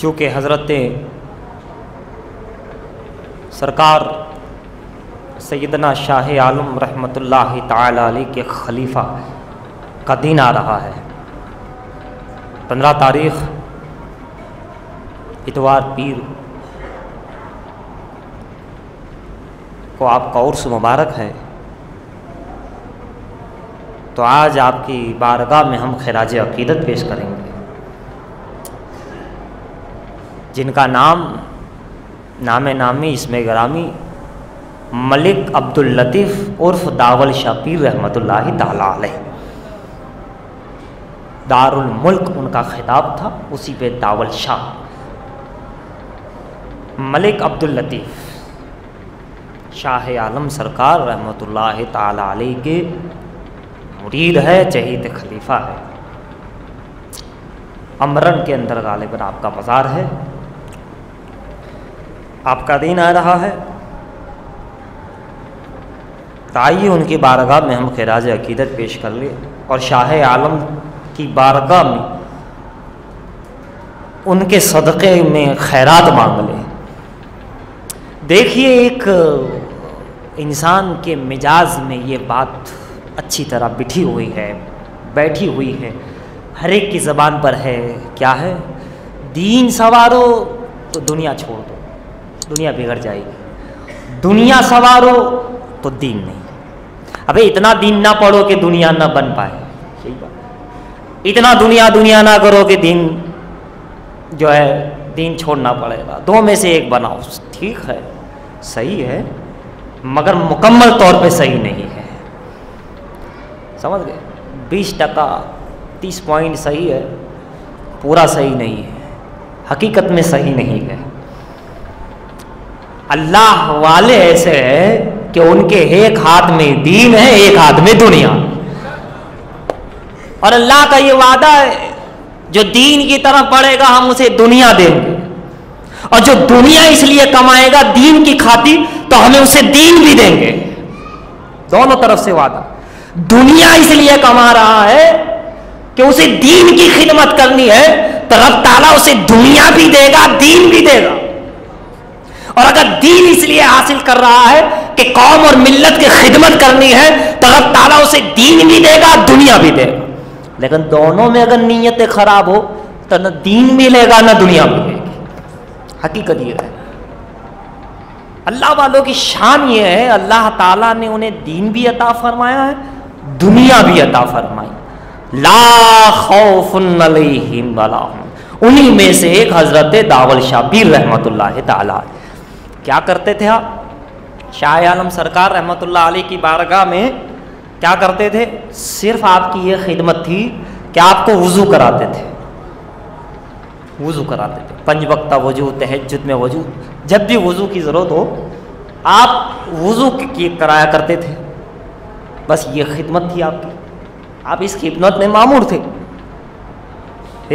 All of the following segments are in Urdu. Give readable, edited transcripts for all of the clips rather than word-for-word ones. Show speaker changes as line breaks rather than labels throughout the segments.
چونکہ حضرت سرکار سیدنا شاہ عالم رحمۃ اللہ تعالی علیہ کے خلیفہ کا دن آ رہا ہے، 15 تاریخ اتوار پیر کو آپ کا عرس مبارک ہے، تو آج آپ کی بارگاہ میں ہم خراج عقیدت پیش کریں گے، جن کا نام نامی اسم گرامی ملک عبداللطیف عرف داول شاہ پیر رحمۃ اللہ تعالی علیہ، دار الملک ان کا خطاب تھا، اسی پہ داول شاہ ملک عبداللطیف شاہ عالم سرکار رحمۃ اللہ تعالی علیہ کے مرید ہے، چہیت خلیفہ ہے۔ امرن کے اندر غالباً آپ کا مزار ہے، آپ کا دین آ رہا ہے، آئیے ان کی بارگاہ میں ہم خراج عقیدت پیش کر لیں اور شاہ عالم کی بارگاہ میں ان کے صدقے میں خیرات مانگ لیں۔ دیکھیے، ایک انسان کے مزاج میں یہ بات اچھی طرح بیٹھی ہوئی ہے، ہر ایک کی زبان پر ہے، کیا ہے؟ دین سنوارو تو دنیا چھوڑ دو، دنیا بگڑ جائے گی، دنیا سنوارو تو دین نہیں۔ ابے اتنا دین نہ پڑھو کہ دنیا نہ بن پائے، صحیح بات، اتنا دنیا نہ کرو کہ دین جو ہے دین چھوڑنا پڑے گا، دو میں سے ایک بناؤ، ٹھیک ہے، صحیح ہے، مگر مکمل طور پہ صحیح نہیں ہے، سمجھ گئے؟ 20% 30 پوائنٹ صحیح ہے، پورا صحیح نہیں ہے، حقیقت میں صحیح نہیں ہے۔ اللہ والے ایسے ہیں کہ ان کے ایک ہاتھ میں دین ہے، ایک ہاتھ میں دنیا، اور اللہ کا یہ وعدہ ہے جو دین کی طرف پڑھے گا ہم اسے دنیا دیں گے، اور جو دنیا اس لیے کمائے گا دین کی خاطر تو ہمیں اسے دین بھی دیں گے، دونوں طرف سے وعدہ۔ دنیا اس لیے کما رہا ہے کہ اسے دین کی خدمت کرنی ہے تو رب تعالیٰ اسے دنیا بھی دے گا، دین بھی دے گا، اور اگر دین اس لیے حاصل کر رہا ہے کہ قوم اور ملت کی خدمت کرنی ہے تو رب تعالیٰ اسے دین بھی دے گا، دنیا بھی دے گا۔ لیکن دونوں میں اگر نیتیں خراب ہو تو نہ دین ملے گا نہ دنیا ملے گی، حقیقت یہ ہے۔ اللہ والوں کی شان یہ ہے، اللہ تعالیٰ نے انہیں دین بھی عطا فرمایا ہے، دنیا بھی عطا فرمائی، لا خوف علیہم ولا هم، انہی میں سے ایک حضرت داول شاہ پیر رحمۃ اللہ تعالی کیا کرتے تھے؟ آپ شاہ عالم سرکار رحمۃ اللہ علیہ کی بارگاہ میں کیا کرتے تھے؟ صرف آپ کی یہ خدمت تھی کہ آپ کو وضو کراتے تھے، 5 وقتہ وضو، تہجد میں وضو، جب بھی وضو کی ضرورت ہو آپ وضو کرایا کرتے تھے، بس یہ خدمت تھی آپ کی، آپ اس خدمت میں مامور تھے۔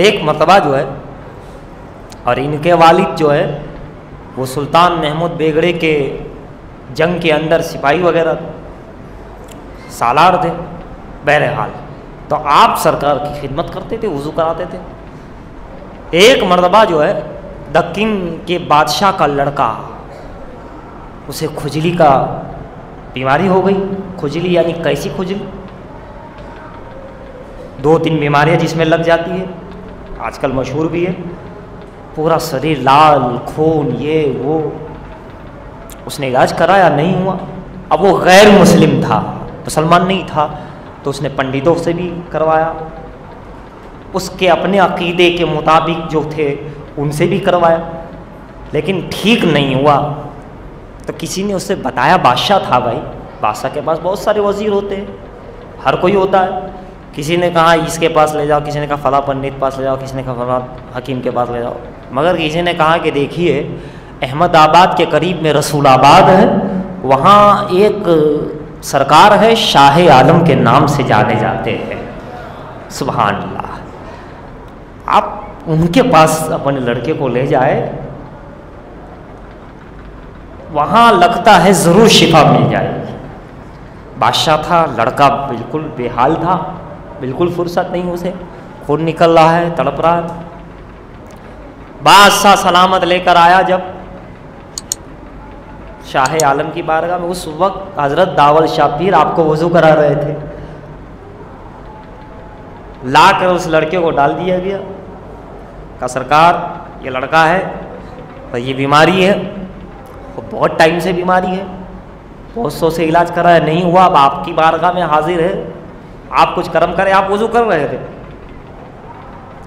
ایک مرتبہ جو ہے، اور ان کے والد جو ہے وہ سلطان محمود بیگڑے کے جنگ کے اندر سپاہی وغیرہ سالار تھے، بہرحال تو آپ سرکار کی خدمت کرتے تھے، وضو کراتے تھے۔ ایک مرتبہ جو ہے دکن کے بادشاہ کا لڑکا، اسے کھجلی کا بیماری ہو گئی، کھجلی یعنی کیسی کھجلی؟ 2-3 بیماریاں جس میں لگ جاتی ہے، آج کل مشہور بھی ہے، پورا شریر لال، خون، یہ وہ، اس نے علاج کرایا، نہیں ہوا۔ اب وہ غیر مسلم تھا، مسلمان نہیں تھا، تو اس نے پنڈتوں سے بھی کروایا، اس کے اپنے عقیدے کے مطابق جو تھے ان سے بھی کروایا، لیکن ٹھیک نہیں ہوا۔ تو کسی نے اسے بتایا، بادشاہ تھا بھائی، بادشاہ کے پاس بہت سارے وزیر ہوتے ہیں، ہر کوئی ہوتا ہے، کسی نے کہا اس کے پاس لے جاؤ، کسی نے کہا فلاں پنڈت پاس لے جاؤ، کسی نے کہا فلاں حکیم کے پاس لے جاؤ، مگر کسی نے کہا کہ دیکھیے احمد آباد کے قریب میں رسول آباد ہے، وہاں ایک سرکار ہے شاہ عالم کے نام سے جانے جاتے ہیں، سبحان اللہ، آپ ان کے پاس اپنے لڑکے کو لے جائے، وہاں لگتا ہے ضرور شفا مل جائے گی۔ بادشاہ تھا، لڑکا بالکل بے حال تھا، بالکل فرصت نہیں اسے، خون نکل رہا ہے، تڑپ رہا ہے۔ بادشاہ سلامت لے کر آیا جب شاہ عالم کی بارگاہ میں، اس وقت حضرت داول شاہ پیر آپ کو وضو کرا رہے تھے، لا کر اس لڑکے کو ڈال دیا گیا، کہا سرکار یہ لڑکا ہے اور یہ بیماری ہے، بہت ٹائم سے بیماری ہے، بہت سو سے علاج کرایا نہیں ہوا، اب آپ کی بارگاہ میں حاضر ہے، آپ کچھ کرم کریں۔ آپ وضو کر رہے تھے،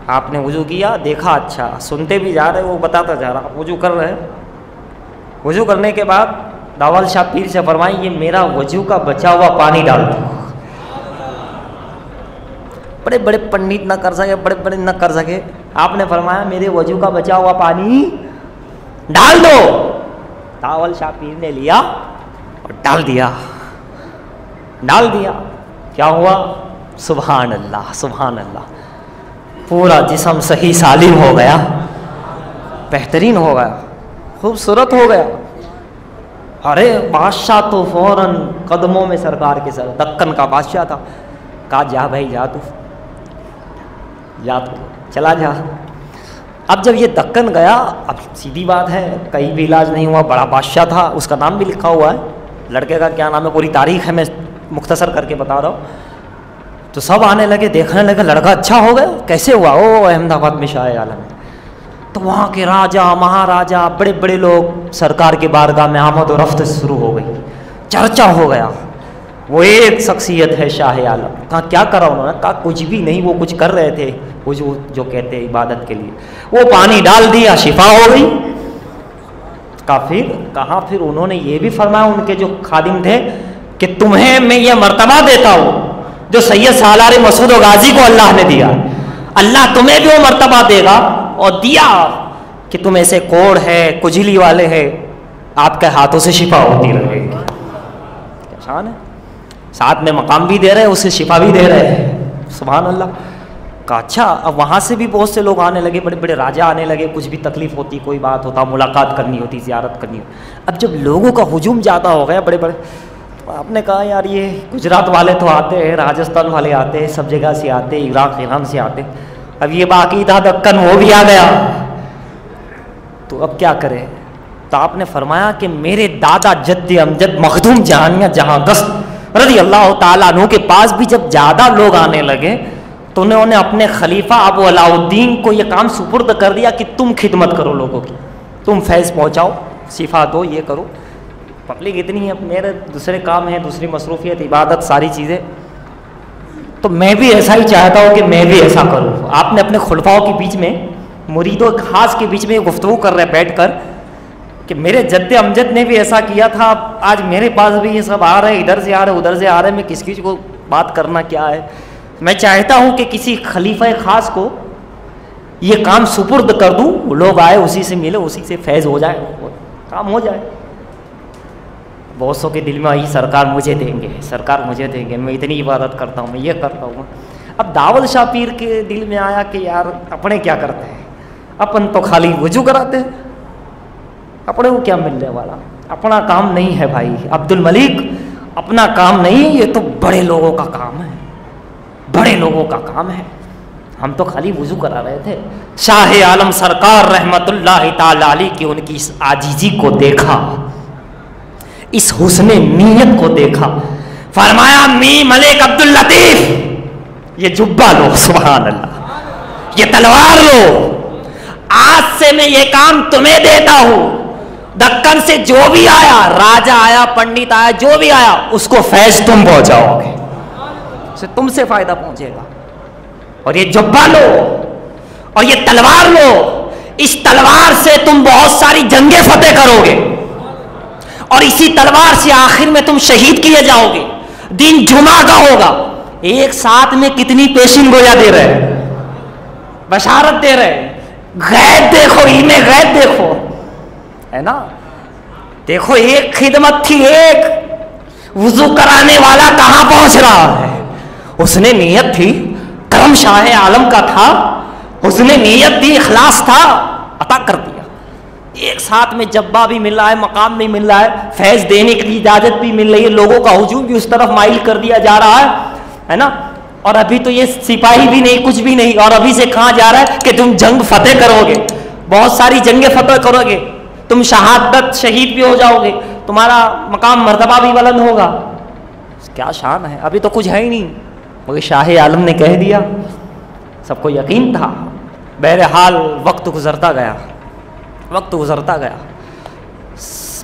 آپ نے وضو کیا، دیکھا، اچھا سنتے بھی جا رہے، وہ بتاتا جا رہا، وضو کر رہے، وضو کرنے کے بعد داول شاہ پیر سے فرمائیں یہ میرا وضو کا بچا ہوا پانی ڈال دو۔ بڑے بڑے پنڈت نہ کر سکے، بڑے بڑے نہ کر سکے، آپ نے فرمایا میرے وضو کا بچا ہوا پانی ڈال دو۔ داول شاہ پیر نے لیا اور ڈال دیا، ڈال دیا، کیا ہوا؟ سبحان اللہ سبحان اللہ، پورا جسم صحیح سالم ہو گیا، بہترین ہو گیا، خوبصورت ہو گیا۔ ارے بادشاہ تو فوراً قدموں میں سرکار کے سر، دکن کا بادشاہ تھا، کہا جا بھائی جا تو، جا تو چلا جا۔ اب جب یہ دکن گیا، اب سیدھی بات ہے کہیں بھی علاج نہیں ہوا، بڑا بادشاہ تھا، اس کا نام بھی لکھا ہوا ہے، لڑکے کا کیا نام ہے پوری تاریخ ہے، میں مختصر کر کے بتا رہا ہوں۔ تو سب آنے لگے، دیکھنے لگے لڑکا اچھا ہو گیا، کیسے ہوا؟ او احمد آباد میں شاہ عالم ہے۔ تو وہاں کے راجا مہاراجا بڑے بڑے لوگ سرکار کے بارگاہ میں آمد و رفت شروع ہو گئی، چرچا ہو گیا، وہ ایک شخصیت ہے شاہ عالم۔ کہا کیا کرا انہوں نے؟ کہا کچھ بھی نہیں، وہ کچھ کر رہے تھے وہ جو کہتے ہیں عبادت کے لیے، وہ پانی ڈال دیا، شفا ہو گئی۔ کہا پھر انہوں نے یہ بھی فرمایا ان کے جو خادم تھے کہ تمہیں میں یہ مرتبہ دیتا ہوں جو سید سالار مسعود غازی کو اللہ نے دیا، اللہ تمہیں بھی وہ مرتبہ دے گا، اور دیا کہ تم ایسے کوڑ ہے کجلی والے ہیں، آپ کے ہاتھوں سے شفا ہوتی رہے گی۔ کیا شان ہے، ساتھ میں مقام بھی دے رہے ہیں، اسے شفا بھی دے رہے ہیں، سبحان اللہ۔ کہا اچھا، اب وہاں سے بھی بہت سے لوگ آنے لگے، بڑے بڑے راجا آنے لگے، کچھ بھی تکلیف ہوتی، کوئی بات ہوتا، ملاقات کرنی ہوتی، زیارت کرنی ہوتی۔ اب جب لوگوں کا ہجوم زیادہ ہو گیا، بڑے بڑے، آپ نے کہا یار یہ گجرات والے تو آتے ہیں، راجستھان والے آتے ہیں، سب جگہ سے آتے، عراق ایران سے آتے، اب یہ باقی تھا دکن وہ بھی آ گیا، تو اب کیا کرے؟ تو آپ نے فرمایا کہ میرے دادا جد امجد مخدوم جہانیہ جہاں دست رضی اللہ تعالیٰ عنہ کے پاس بھی جب زیادہ لوگ آنے لگے تو انہوں نے اپنے خلیفہ ابو علاؤالدین کو یہ کام سپرد کر دیا کہ تم خدمت کرو لوگوں کی، تم فیض پہنچاؤ، شفا دو، یہ کرو۔ پبلک اتنی ہے، میرے دوسرے کام ہیں، دوسری مصروفیت، عبادت، ساری چیزیں، تو میں بھی ایسا ہی چاہتا ہوں کہ میں بھی ایسا کروں۔ آپ نے اپنے خلفاؤں کے بیچ میں، مریدوں خاص کے بیچ میں گفتگو کر رہے بیٹھ کر کہ میرے جد امجد نے بھی ایسا کیا تھا، آج میرے پاس بھی یہ سب آ رہے، ادھر سے آ رہے ادھر سے آ رہے، میں کس کس کو بات کرنا کیا ہے۔ میں چاہتا ہوں کہ کسی خلیفہ خاص کو یہ کام سپرد کر دوں، لوگ آئے اسی سے ملے، اسی سے فیض ہو جائے، کام ہو جائے۔ بہت سو کے دل میں آئی سرکار مجھے دیں گے، سرکار مجھے دیں گے، میں اتنی عبادت کرتا ہوں، میں یہ کرتا ہوں۔ اب داول شاہ پیر کے دل میں آیا کہ یار اپنے کیا کرتے ہیں، اپن تو خالی وضو کراتے ہیں، اپنے کو کیا ملنے والا، اپنا کام نہیں ہے بھائی عبد الملک، اپنا کام نہیں، یہ تو بڑے لوگوں کا کام ہے، بڑے لوگوں کا کام ہے، ہم تو خالی وضو کرا رہے تھے۔ شاہ عالم سرکار رحمت اللہ تعالی علیہ کی ان کی اس عاجزی کو دیکھا، اس حسن نیت کو دیکھا، فرمایا می ملک عبد اللطیف یہ جبہ لو، سبحان اللہ، یہ تلوار لو، آج سے میں یہ کام تمہیں دیتا ہوں، دکن سے جو بھی آیا، راجا آیا، پنڈت آیا، جو بھی آیا، اس کو فیض تم پہنچاؤ گے، اسے تم سے فائدہ پہنچے گا، اور یہ جبہ لو اور یہ تلوار لو، اس تلوار سے تم بہت ساری جنگیں فتح کرو گے، اور اسی تلوار سے آخر میں تم شہید کیے جاؤ گے، دن جمعہ کا ہوگا۔ ایک ساتھ میں کتنی پیشین گویا دے رہے ہیں، بشارت دے رہے ہیں، غیب دیکھو، علم غیب دیکھو، ہے نا، دیکھو ایک خدمت تھی، ایک وضو کرانے والا کہاں پہنچ رہا ہے، اس نے نیت تھی، کرم شاہ عالم کا تھا، اس نے نیت دی، اخلاص تھا، عطا کر دیا۔ ایک ساتھ میں جبہ بھی مل رہا ہے، مقام بھی مل رہا ہے، فیض دینے کی اجازت بھی مل رہی ہے، لوگوں کا ہجوم بھی اس طرف مائل کر دیا جا رہا ہے نا، اور ابھی تو یہ سپاہی بھی نہیں، کچھ بھی نہیں، اور ابھی سے کہاں جا رہا ہے کہ تم جنگ فتح کرو گے، بہت ساری جنگیں فتح کرو گے، تم شہادت شہید بھی ہو جاؤ گے، تمہارا مقام مرتبہ بھی بلند ہوگا. کیا شان ہے، ابھی تو کچھ ہے ہی نہیں، مگر شاہ عالم نے کہہ دیا. سب کو یقین تھا. بہرحال وقت گزرتا گیا، وقت گزرتا گیا.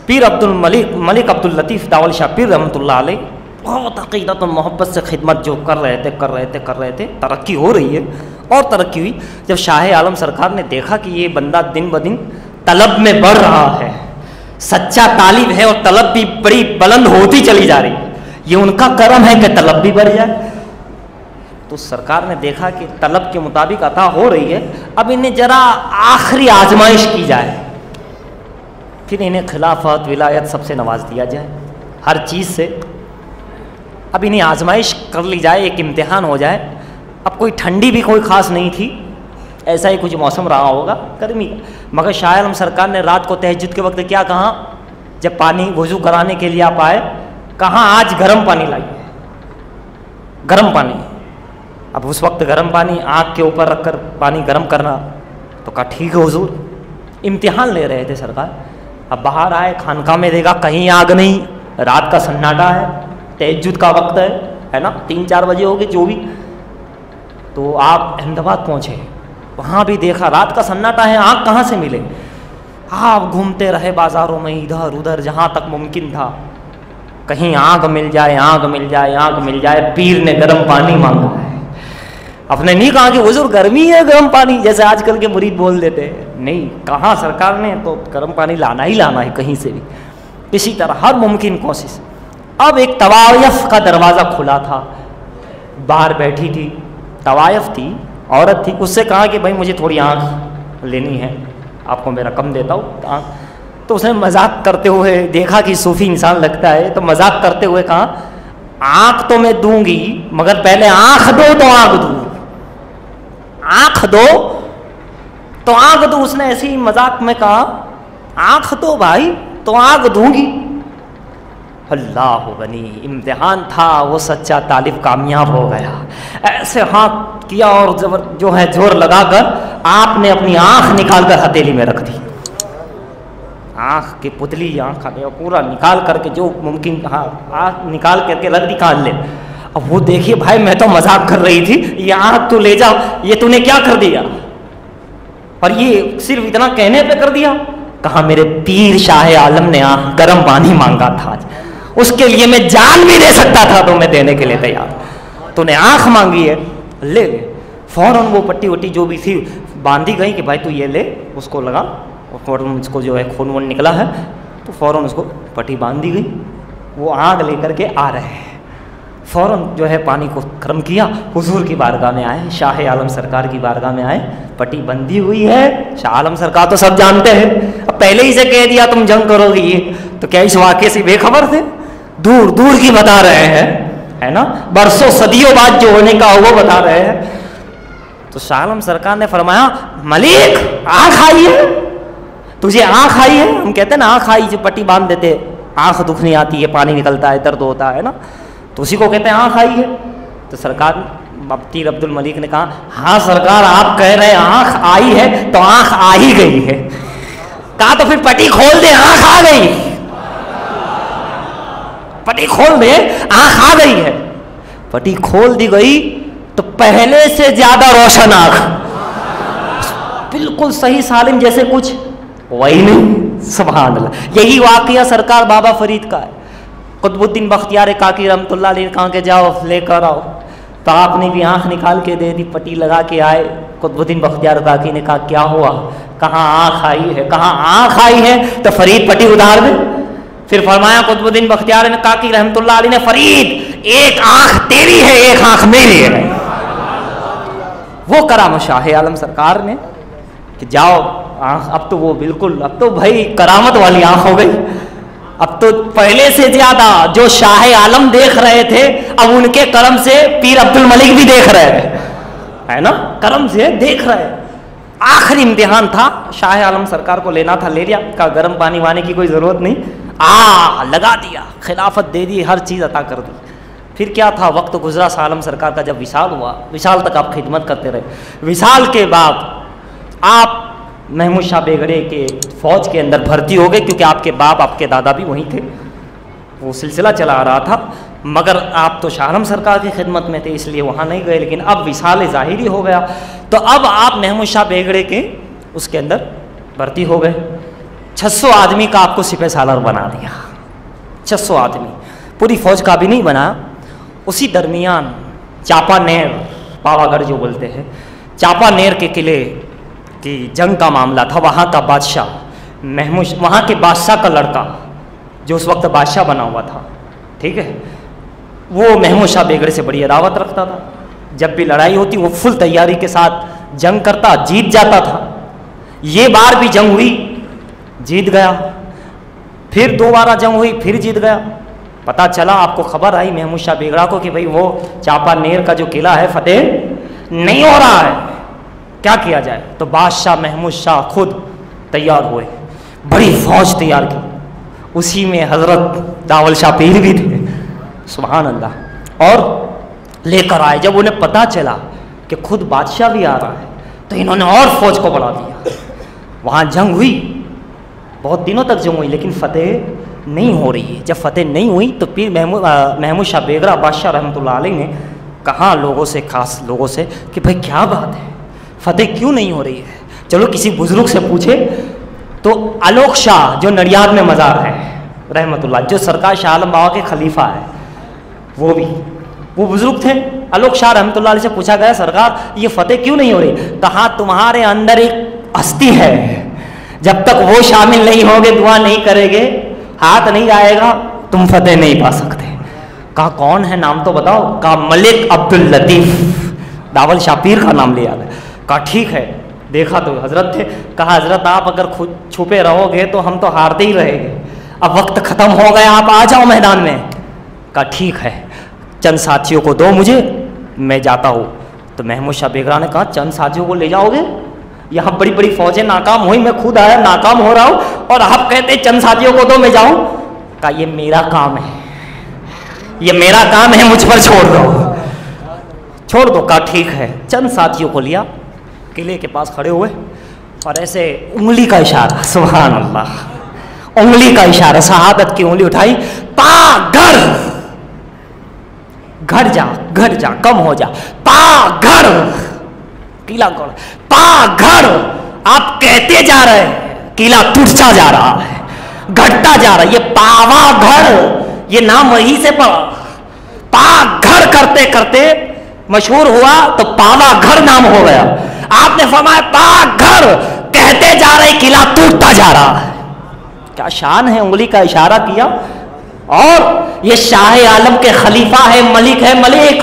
پیر ملک عبد اللطیف داول شاہ پیر رحمۃ اللہ علیہ بہت عقیدت و محبت سے خدمت جو کر رہے تھے، ترقی ہو رہی ہے اور ترقی ہوئی. جب شاہ عالم سرکار نے دیکھا کہ یہ بندہ دن بدن طلب میں بڑھ رہا ہے، سچا طالب ہے اور طلب بھی بڑی بلند ہوتی چلی جا رہی ہے، یہ ان کا کرم ہے کہ طلب بھی بڑھ جائے. تو سرکار نے دیکھا کہ طلب کے مطابق عطا ہو رہی ہے، اب انہیں ذرا آخری آزمائش کی جائے، پھر انہیں خلافت ولایت سب سے نواز دیا جائے، ہر چیز سے. اب انہیں آزمائش کر لی جائے، ایک امتحان ہو جائے. اب کوئی ٹھنڈی بھی کوئی خاص نہیں تھی، ایسا ہی کچھ موسم رہا ہوگا گرمی کا. مگر شاہ عالم سرکار نے رات کو تہجد کے وقت کیا کہا؟ جب پانی وضو کرانے کے لیے آپ آئے، کہاں آج گرم پانی لائیے، گرم پانی. اب اس وقت گرم پانی آگ کے اوپر رکھ کر پانی گرم کرنا، تو کہا ٹھیک ہے حضور. امتحان لے رہے تھے سرکار. اب باہر آئے، خانقاہ میں دیکھا کہیں آگ نہیں، رات کا سناٹا ہے، تہجد کا وقت ہے نا، 3-4 بجے ہوگی جو بھی. تو آپ احمد آباد پہنچے، وہاں بھی دیکھا رات کا سناٹا ہے، آگ کہاں سے ملے. آپ گھومتے رہے بازاروں میں ادھر ادھر جہاں تک ممکن تھا، کہیں آگ مل جائے، آگ مل جائے، آگ مل جائے. پیر نے گرم پانی مانگا ہے. آپ نے نہیں کہا کہ حضور گرمی ہے گرم پانی جیسے آج کل کے مرید بول دیتے ہیں، نہیں کہا سرکار نے تو گرم پانی لانا ہی لانا ہے کہیں سے بھی، کسی طرح ہر ممکن کوشش. اب ایک طوائف کا دروازہ کھلا تھا، باہر بیٹھی تھی طوائف تھی، عورت تھی. اس سے کہا کہ بھائی مجھے تھوڑی آنکھ لینی ہے، آپ کو میرا کم دیتا ہوں آنکھ. تو اس نے مذاق کرتے ہوئے دیکھا کہ صوفی انسان لگتا ہے، تو مذاق کرتے ہوئے کہا آنکھ تو میں دوں گی مگر پہلے آنکھ دو تو آنکھ دوں، آنکھ دو تو آنکھ دوں. اس نے ایسی ہی مذاق میں کہا آنکھ دو بھائی تو آنکھ دوں گی. اللہ غنی، امتحان تھا، وہ سچا طالب کامیاب ہو گیا. ایسے ہاتھ کیا اور جو ہے زور لگا کر آپ نے اپنی آنکھ نکال کر ہتھیلی میں رکھ دی. آنکھ کی پتلی آنکھ پورا نکال کر کے جو ممکن آنکھ نکال کر کے رکھ دی کان لے. اب وہ دیکھیے بھائی میں تو مذاق کر رہی تھی، یہ آنکھ تو لے جاؤ، یہ تو نے کیا کر دیا؟ اور یہ صرف اتنا کہنے پہ کر دیا. کہا میرے پیر شاہ عالم نے گرم پانی مانگا تھا، اس کے لیے میں جان بھی دے سکتا تھا تو میں دینے کے لیے تیار. تو نے آنکھ مانگی ہے، لے لے. فوراً وہ پٹی وٹی جو بھی تھی باندھی گئی کہ بھائی تو یہ لے، اس کو لگا. اور فوراً اس کو جو ہے خون وون نکلا ہے تو فوراً اس کو پٹی باندھ دی گئی. وہ آگ لے کر کے آ رہے ہیں، فوراً جو ہے پانی کو گرم کیا، حضور کی بارگاہ میں آئے، شاہ عالم سرکار کی بارگاہ میں آئے. پٹی بندھی ہوئی ہے، شاہ عالم سرکار تو سب جانتے ہیں، اب پہلے ہی سے کہہ دیا تم جنگ کرو گی، تو کیا اس واقعے سے بے خبر تھے؟ دور دور کی بتا رہے ہیں، ہے نا، برسوں صدیوں بعد جو ہونے کا وہ بتا رہے ہیں. تو شاہ عالم سرکار نے فرمایا ملک آنکھ آئی ہے، تجھے آنکھ آئی ہے. ہم کہتے ہیں نا آنکھ آئی، جو پٹی باندھ دیتے، آنکھ دکھ نہیں آتی ہے، پانی نکلتا ہے، درد ہوتا ہے نا، تو اسی کو کہتے ہیں آنکھ آئی ہے. تو سرکار پیر عبد الملک نے کہا ہاں سرکار آپ کہہ رہے ہیں آنکھ آئی ہے تو آنکھ آ ہی گئی ہے. کہا تو پھر پٹی کھول دے، آنکھ آ گئی، پٹی کھول دے، آنکھ آ گئی ہے. پٹی کھول دی گئی تو پہلے سے زیادہ روشن آنکھ، بالکل صحیح سالم جیسے کچھ وہی نہیں. سبحان اللہ. یہی واقعہ سرکار بابا فرید کا ہے. قطب الدین بختیار کاکی رحمۃ اللہ علیہ نے کہا کہ جاؤ لے کر آؤ، تو آپ نے بھی آنکھ نکال کے دے دی، پٹی لگا کے آئے. قطب الدین بختیار کاکی نے کہا کیا ہوا؟ کہاں آنکھ آئی ہے. کہاں آنکھ آئی ہے تو فرید پٹی ادھار دے. پھر فرمایا قطب الدین بختیار کاکی رحمۃ اللہ علیہ نے فرید ایک آنکھ تیری ہے ایک آنکھ میری ہے. وہ کرام شاہ عالم سرکار نے کہ جاؤ آنکھ، اب تو وہ بالکل، اب تو بھائی کرامت والی آنکھ ہو گئی. اب تو پہلے سے زیادہ جو شاہ عالم دیکھ رہے تھے اب ان کے کرم سے پیر عبد الملک بھی دیکھ رہے تھے، ہے نا، کرم سے دیکھ رہے. آخری امتحان تھا، شاہ عالم سرکار کو لینا تھا، لے لیا. کہا گرم پانی وانے کی کوئی ضرورت نہیں، لگا دیا، خلافت دے دی، ہر چیز عطا کر دی. پھر کیا تھا، وقت گزرا، شاہ عالم سرکار کا جب وصال ہوا، وصال تک آپ خدمت کرتے رہے. وصال کے بعد آپ محمود شاہ بیگڑے کے فوج کے اندر بھرتی ہو گئے، کیونکہ آپ کے باپ آپ کے دادا بھی وہیں تھے، وہ سلسلہ چلا آ رہا تھا، مگر آپ تو شاہ عالم سرکار کی خدمت میں تھے اس لیے وہاں نہیں گئے، لیکن اب وصال ظاہری ہو گیا تو اب آپ محمود شاہ بیگڑے کے اس کے اندر بھرتی ہو گئے۔ 600 آدمی کا آپ کو سپہ سالار بنا دیا، 600 آدمی، پوری فوج کا بھی نہیں بنا۔ اسی درمیان چاپا نیر، پاوا گڑھ جو بولتے ہیں، چاپا نیر کے قلعے کی جنگ کا معاملہ تھا۔ وہاں کا بادشاہ وہاں کے بادشاہ کا لڑکا جو اس وقت بادشاہ بنا ہوا تھا، ٹھیک ہے، وہ محمود شاہ بیگڑے سے بڑی عداوت رکھتا تھا۔ جب بھی لڑائی ہوتی وہ فل تیاری کے ساتھ جنگ کرتا، جیت جاتا تھا۔ یہ بار بھی جنگ ہوئی، جیت گیا، پھر دوبارہ جنگ ہوئی، پھر جیت گیا۔ پتہ چلا، آپ کو خبر آئی محمود شاہ بیگڑا کو کہ بھئی وہ چاپا نیر کا جو قلعہ ہے فتح نہیں ہو رہا ہے، کیا کیا جائے؟ تو بادشاہ محمود شاہ خود تیار ہوئے، بڑی فوج تیار کی، اسی میں حضرت داول شاہ پیر بھی تھے، سبحان اللہ، اور لے کر آئے۔ جب انہیں پتہ چلا کہ خود بادشاہ بھی آ رہا ہے تو انہوں نے اور فوج کو بڑھا دیا۔ وہاں جنگ ہوئی، بہت دنوں تک جنگ ہوئی، لیکن فتح نہیں ہو رہی ہے۔ جب فتح نہیں ہوئی تو پھر محمود شاہ بیگڑا بادشاہ رحمۃ اللہ علیہ نے کہا لوگوں سے، خاص لوگوں سے، کہ بھائی کیا بات ہے، فتح کیوں نہیں ہو رہی ہے؟ چلو کسی بزرگ سے پوچھے۔ تو الوک شاہ جو نڑیاد میں مزار ہے رحمۃ اللہ، جو سرکار شاہ عالم بابا کے خلیفہ ہے، وہ بزرگ تھے۔ الوک شاہ رحمۃ اللہ علیہ سے پوچھا گیا سرکار یہ فتح کیوں نہیں ہو رہی؟ کہا تمہارے اندر ایک ہستی ہے، جب تک وہ شامل نہیں ہوگے، دعا نہیں کرے گے، ہاتھ نہیں آئے گا، تم فتح نہیں پا سکتے۔ کہا کون ہے، نام تو بتاؤ؟ کہا ملک عبداللطیف، داول شاہ پیر کا نام لیا گیا۔ کہا ٹھیک ہے، دیکھا تو حضرت تھے۔ کہا حضرت آپ اگر خود چھپے رہو گے تو ہم تو ہارتے ہی رہیں گے، اب وقت ختم ہو گیا، آپ آ جاؤ میدان میں۔ کہا ٹھیک ہے، چند ساتھیوں کو دو مجھے، میں جاتا ہوں۔ تو محمود شاہ بیگڑا نے کہا چند ساتھیوں کو لے جاؤ گے؟ یہاں بڑی بڑی فوجیں ناکام ہوئی، میں خود آیا ناکام ہو رہا ہوں، اور آپ کہتے چند ساتھیوں کو دو میں جاؤں؟ کہا یہ میرا کام ہے، یہ میرا کام ہے، مجھ پر چھوڑ دو، چھوڑ دو۔ کہا ٹھیک ہے، چند ساتھیوں کو لیا، قلعے کے پاس کھڑے ہوئے، اور ایسے انگلی کا اشارہ، سبحان اللہ، انگلی کا اشارہ، شہادت کی انگلی اٹھائی، پا گھر، گھٹ جا، گھٹ جا، کم ہو جا، پا گھر، قلعہ گڑھ، پا گھر۔ آپ کہتے جا رہے ہیں، قلعہ ٹوٹتا جا رہا ہے، گھٹتا جا رہا ہے۔ یہ پاوا گھر، یہ نام وہی سے پڑا، پا گھر کرتے کرتے مشہور ہوا تو پاوا گھر نام ہو گیا۔ آپ نے فرمایا پا گھر، کہتے جا رہے قلعہ ٹوٹتا جا رہا ہے۔ کیا شان ہے، انگلی کا اشارہ کیا، اور یہ شاہ عالم کے خلیفہ ہے، ملک ہے، ملک۔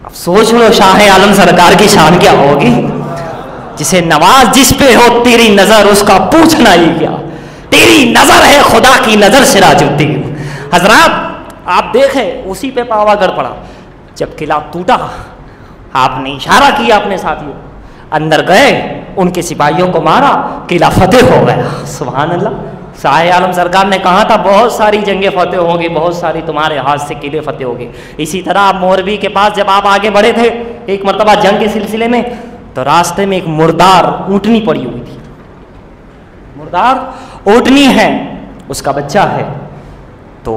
اب سوچ لو شاہ عالم سرکار کی شان کیا ہوگی، جسے نواز جس پہ ہو تیری نظر اس کا پوچھنا ہی کیا، تیری نظر ہے خدا کی نظر سراج الدین۔ حضرات آپ دیکھیں اسی پہ پاوا گڑھ پڑا۔ جب قلعہ ٹوٹا آپ نے اشارہ کیا اپنے ساتھیوں، اندر گئے، ان کے سپاہیوں کو مارا، قلعہ فتح ہو گیا، سبحان اللہ۔ شاہ عالم سرکار نے کہا تھا بہت ساری جنگیں فتح ہوں گی، بہت ساری تمہارے ہاتھ سے قلعے فتح ہوں گے۔ اسی طرح آپ موربی کے پاس جب آپ آگے بڑھے تھے ایک مرتبہ جنگ کے سلسلے میں، تو راستے میں ایک مردار اونٹنی پڑی ہوئی تھی، مردار اونٹنی ہے، اس کا بچہ ہے۔ تو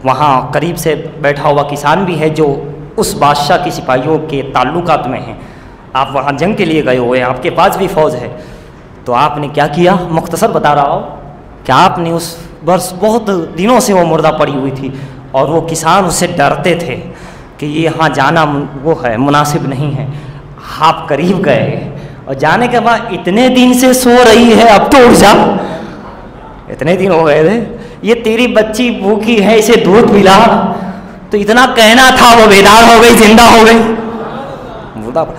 وہاں قریب سے بیٹھا ہوا کسان بھی ہے جو اس بادشاہ کی سپاہیوں کے تعلقات میں ہیں، آپ وہاں جنگ کے لیے گئے ہوئے ہیں، آپ کے پاس بھی فوج ہے۔ تو آپ نے کیا کیا، مختصر بتا رہا ہوں کہ آپ نے اس برس بہت دنوں سے وہ مردہ پڑی ہوئی تھی، اور وہ کسان اس سے ڈرتے تھے کہ یہ یہاں جانا وہ ہے مناسب نہیں ہے۔ آپ قریب گئے، اور جانے کے بعد اتنے دن سے سو رہی ہے، اب تو اٹھ جا، اتنے دن ہو گئے تھے، یہ تیری بچی بھوکی ہے، اسے دودھ پلا، تو اتنا کہنا تھا، وہ بیدار ہو گئی، زندہ ہو گئی۔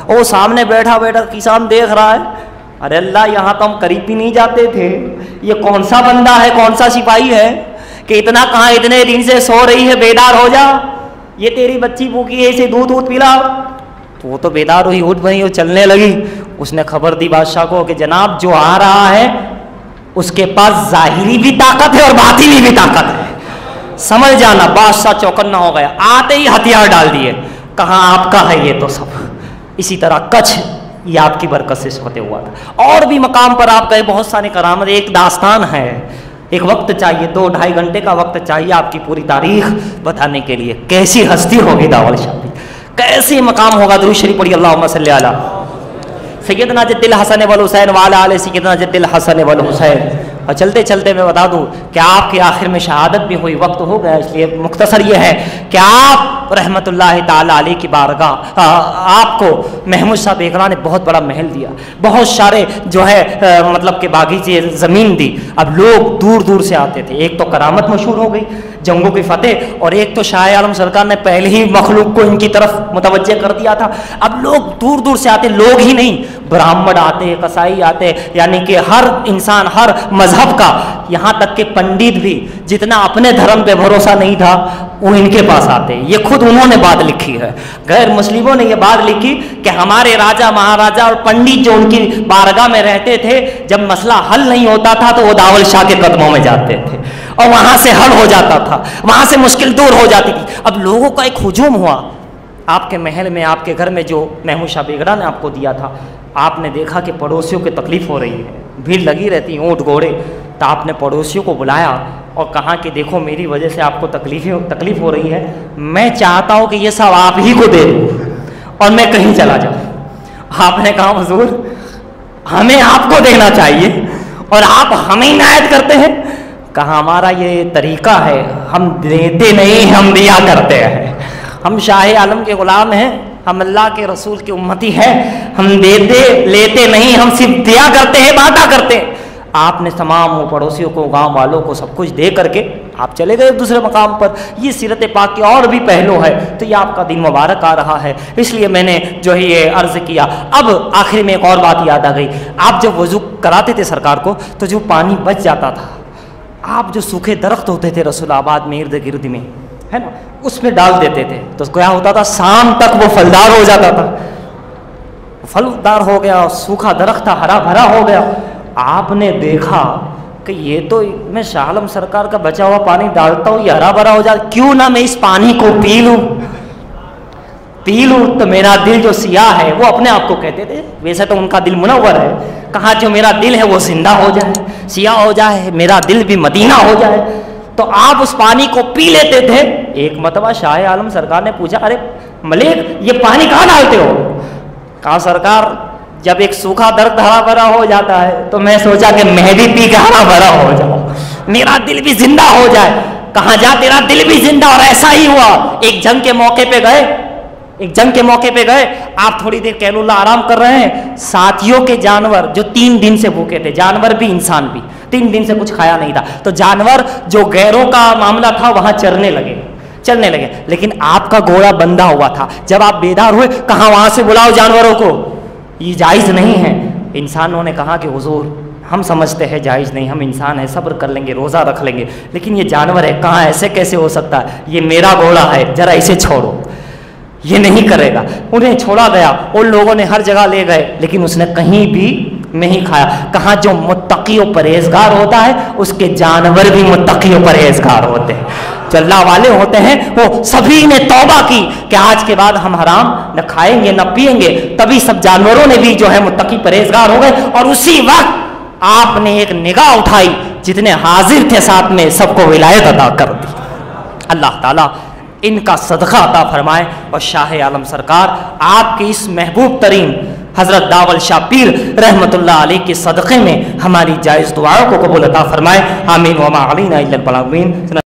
وہ سامنے بیٹھا بیٹھا کسان دیکھ رہا ہے، ارے اللہ یہاں تو ہم قریب بھی نہیں جاتے تھے، یہ کون سا بندہ ہے، کون سا سپاہی ہے کہ اتنا کہاں اتنے دن سے سو رہی ہے، بیدار ہو جا، یہ تیری بچی بھوکی ہے، اسے دودھ پلا۔ تو وہ تو بیدار ہوئی، اٹھ گئی اور چلنے لگی۔ اس نے خبر دی بادشاہ کو کہ جناب جو آ رہا ہے اس کے پاس ظاہری بھی طاقت ہے اور باطنی بھی طاقت ہے، سمجھ جانا۔ بادشاہ چوکنا ہو گیا، آتے ہی ہتھیار ڈال دیے، کہاں آپ کا ہے یہ تو سب۔ اسی طرح کچھ یہ آپ کی برکت سے اس فتح ہوا تھا۔ اور بھی مقام پر آپ گئے، بہت سارے کرامت، ایک داستان ہے، ایک وقت چاہیے، 2-2.5 گھنٹے کا وقت چاہیے آپ کی پوری تاریخ بتانے کے لیے۔ کیسی ہستی ہوگی داول شاہ، کیسی مقام ہوگا۔ درود شریف پڑھی، اللہم صلی علی سیدنا جد الحسن والحسین وعلی آل سیدنا جد الحسن والحسین۔ اور چلتے چلتے میں بتا دوں کہ آپ کی آخر میں شہادت بھی ہوئی، وقت ہو گیا، اس لیے مختصر یہ ہے کہ آپ رحمت اللہ تعالیٰ علیہ کی بارگاہ، آپ کو محمود شاہ بیگراں نے بہت بڑا محل دیا، بہت سارے جو ہے مطلب کہ باغیچے زمین دی۔ اب لوگ دور دور سے آتے تھے، ایک تو کرامت مشہور ہو گئی، جنگوں کی فتح، اور ایک تو شاہ عالم سرکار نے پہلے ہی مخلوق کو ان کی طرف متوجہ کر دیا تھا۔ اب لوگ دور دور سے آتے، لوگ ہی نہیں، برہمن آتے، قصائی آتے، یعنی کہ ہر انسان، ہر مذہب کا، یہاں تک کہ پنڈت بھی جتنا اپنے دھرم پہ بھروسہ نہیں تھا وہ ان کے پاس آتے۔ یہ خود انہوں نے بات لکھی ہے، غیر مسلموں نے یہ بات لکھی کہ ہمارے راجا مہاراجا اور پنڈت جو ان کی بارگاہ میں رہتے تھے، جب مسئلہ حل نہیں ہوتا تھا تو وہ داول شاہ کے قدموں میں جاتے تھے اور وہاں سے حل ہو جاتا تھا، وہاں سے مشکل دور ہو جاتی تھی۔ اب لوگوں کا ایک ہجوم ہوا آپ کے محل میں، آپ کے گھر میں جو محمود شاہ بیگراں نے آپ کو دیا تھا۔ آپ نے دیکھا کہ پڑوسیوں کی تکلیف ہو رہی ہے، بھیڑ لگی رہتی، اونٹ گھوڑے، تو آپ نے پڑوسیوں کو بلایا اور کہا کہ دیکھو میری وجہ سے آپ کو تکلیف ہو رہی ہے، میں چاہتا ہوں کہ یہ سب آپ ہی کو دے دوں اور میں کہیں چلا جاؤں۔ آپ نے کہا حضور ہمیں آپ کو دینا چاہیے اور آپ ہمیں عنایت کرتے ہیں؟ کہا ہمارا یہ طریقہ ہے، ہم دیتے نہیں، ہم دیا کرتے ہیں، ہم شاہ عالم کے غلام ہیں، ہم اللہ کے رسول کی امتی ہیں، ہم دیتے لیتے نہیں، ہم صرف دیا کرتے ہیں، بانٹا کرتے ہیں۔ آپ نے تمام پڑوسیوں کو، گاؤں والوں کو سب کچھ دے کر کے آپ چلے گئے دوسرے مقام پر۔ یہ سیرت پاک کے اور بھی پہلو ہے، تو یہ آپ کا دن مبارک آ رہا ہے، اس لیے میں نے جو ہے یہ عرض کیا۔ اب آخر میں ایک اور بات یاد آ گئی، آپ جب وضو کراتے تھے سرکار کو تو جو پانی بچ جاتا تھا، آپ جو سوکھے درخت ہوتے تھے رسول آباد میں ارد گرد میں، ہے نا، اس میں ڈال دیتے تھے تو کیا ہوتا تھا، شام تک وہ پھلدار ہو جاتا تھا، پھلدار ہو گیا، سوکھا درخت تھا، ہرا بھرا ہو گیا۔ آپ نے دیکھا کہ یہ تو میں شاہ عالم سرکار کا بچا ہوا پانی ڈالتا ہوں، یہ ہرا بھرا ہو جاتا، کیوں نہ میں اس پانی کو پی لوں تو میرا دل جو سیاہ ہے، وہ اپنے آپ کو کہتے تھے، ویسے تو ان کا دل منور ہے، کہا جو میرا دل ہے وہ زندہ ہو جائے، سیاہ ہو جائے، میرا دل بھی مدینہ ہو جائے، تو آپ اس پانی کو پی لیتے تھے۔ ایک مرتبہ شاہ عالم سرکار نے پوچھا، ارے ملک یہ پانی کہاں ڈالتے ہو؟ کہا سرکار جب ایک سوکھا درخت ہرا بھرا ہو جاتا ہے تو میں سوچا کہ میں بھی پی کے ہرا بھرا ہو جاؤں، میرا دل بھی زندہ ہو جائے۔ کہاں جا تیرا دل بھی زندہ، اور ایسا ہی ہوا۔ ایک جنگ کے موقع پہ گئے، آپ تھوڑی دیر کہلو اللہ آرام کر رہے ہیں، ساتھیوں کے جانور جو 3 دن سے بھوکے تھے، جانور بھی انسان بھی 3 دن سے کچھ کھایا نہیں تھا، تو جانور جو غیروں کا معاملہ تھا وہاں چلنے لگے، لیکن آپ کا گھوڑا بندھا ہوا تھا۔ جب آپ بیدار ہوئے، کہاں وہاں سے بلاؤ جانوروں کو، یہ جائز نہیں ہے۔ انسانوں نے کہا کہ حضور ہم سمجھتے ہیں جائز نہیں، ہم انسان ہیں، صبر کر لیں گے، روزہ رکھ لیں گے، لیکن یہ جانور ہے، کہاں ایسے کیسے ہو سکتا ہے، یہ میرا گھوڑا ہے، ذرا اسے چھوڑو، یہ نہیں کرے گا۔ انہیں چھوڑا گیا، ان لوگوں نے ہر جگہ لے گئے، لیکن اس نے کہیں بھی نہیں کھایا۔ کہاں جو متقی و پرہیزگار ہوتا ہے اس کے جانور بھی متقی و پرہیزگار ہوتے ہیں، جو اللہ والے ہوتے ہیں وہ سبھی نے توبہ کی کہ آج کے بعد ہم حرام نہ کھائیں گے نہ پیئیں گے، تبھی سب جانوروں نے بھی جو ہے متقی پرہیزگار ہو گئے، اور اسی وقت آپ نے ایک نگاہ اٹھائی، جتنے حاضر تھے ساتھ میں سب کو ولایت عطا کر دی۔ اللہ تعالیٰ ان کا صدقہ عطا فرمائے، اور شاہ عالم سرکار آپ کے اس محبوب ترین حضرت داول شاہ پیر رحمت اللہ علیہ کے صدقے میں ہماری جائز دعاؤں کو قبول عطا فرمائے، آمین وما علینا الا البلاغ المبین۔